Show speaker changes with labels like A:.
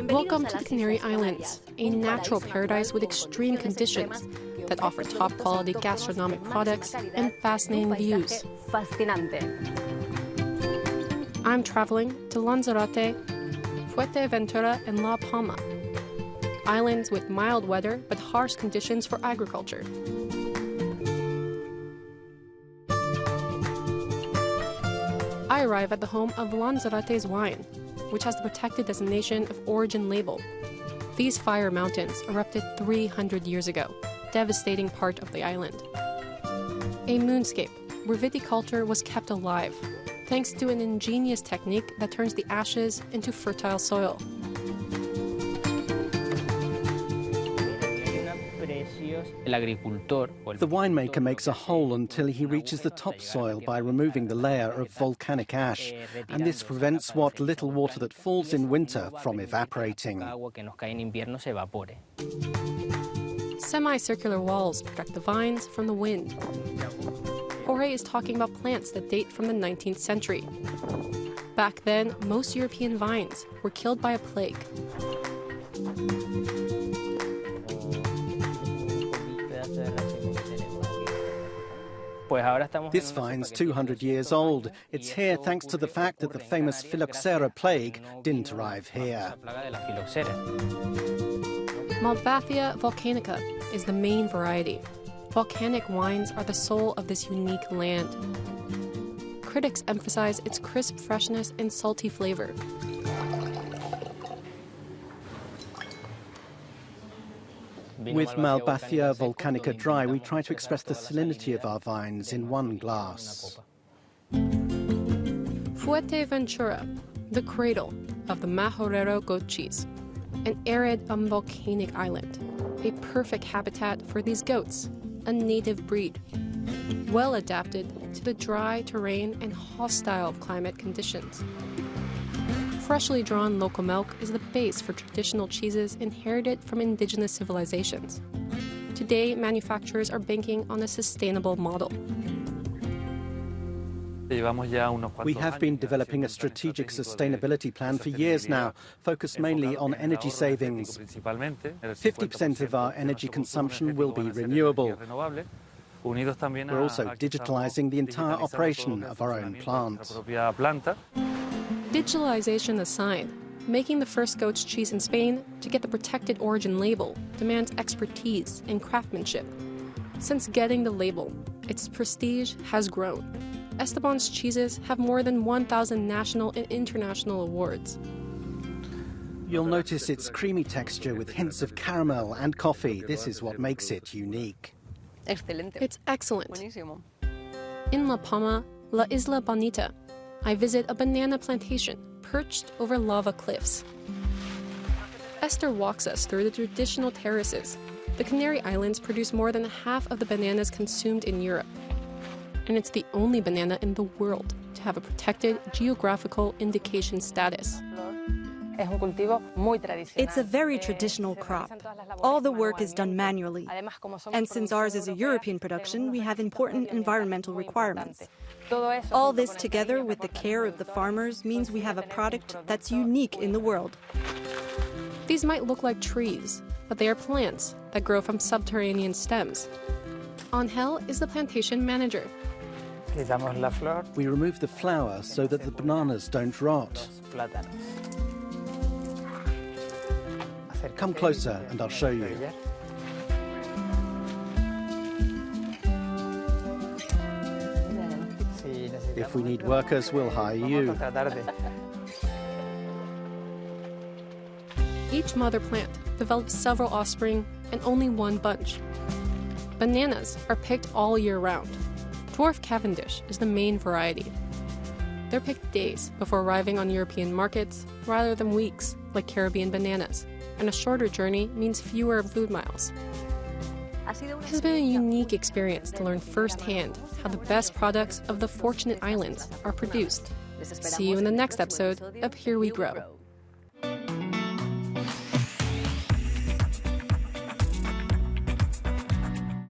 A: Welcome to the Canary Islands, a natural paradise with extreme conditions that offer top-quality gastronomic products and fascinating views. I'm traveling to Lanzarote, Fuerteventura, and La Palma, islands with mild weather but harsh conditions for agriculture. I arrive at the home of Lanzarote's wine, which has the protected designation of origin label. These fire mountains erupted 300 years ago, devastating part of the island. A moonscape where viticulture was kept alive, thanks to an ingenious technique that turns the ashes into fertile soil.
B: The winemaker makes a hole until he reaches the topsoil by removing the layer of volcanic ash, and this prevents what little water that falls in winter from evaporating.
A: Semicircular walls protect the vines from the wind. Jorge is talking about plants that date from the 19th century. Back then, most European vines were killed by a plague.
B: This vine's 200 years old. It's here thanks to the fact that the famous phylloxera plague didn't arrive here.
A: Malvasia volcanica is the main variety. Volcanic wines are the soul of this unique land. Critics emphasize its crisp freshness and salty flavor.
B: With Malvasia volcanica dry, we try to express the salinity of our vines in one glass.
A: Fuerteventura, the cradle of the Majorero goat cheese, an arid volcanic island, a perfect habitat for these goats, a native breed, well adapted to the dry terrain and hostile climate conditions. Freshly drawn local milk is the base for traditional cheeses inherited from indigenous civilizations. Today, manufacturers are banking on a sustainable model.
B: We have been developing a strategic sustainability plan for years now, focused mainly on energy savings. 50% of our energy consumption will be renewable. We're also digitalizing the entire operation of our own plant.
A: Digitalization aside, making the first goat's cheese in Spain to get the protected origin label demands expertise and craftsmanship. Since getting the label, its prestige has grown. Esteban's cheeses have more than 1,000 national and international awards.
B: You'll notice its creamy texture with hints of caramel and coffee. This is what makes it unique.
A: It's excellent. In La Palma, La Isla Bonita, I visit a banana plantation perched over lava cliffs. Esther walks us through the traditional terraces. The Canary Islands produce more than half of the bananas consumed in Europe. And it's the only banana in the world to have a protected geographical indication status.
C: It's a very traditional crop. All the work is done manually. And since ours is a European production, we have important environmental requirements. All this together with the care of the farmers means we have a product that's unique in the world.
A: These might look like trees, but they are plants that grow from subterranean stems. Angel is the plantation manager.
B: We remove the flower so that the bananas don't rot. Come closer and I'll show you. If we need workers, we'll hire you.
A: Each mother plant develops several offspring and only one bunch. Bananas are picked all year round. Dwarf Cavendish is the main variety. They're picked days before arriving on European markets rather than weeks, like Caribbean bananas, and a shorter journey means fewer food miles. It has been a unique experience to learn firsthand how the best products of the Fortunate Islands are produced. See you in the next episode of Here We Grow.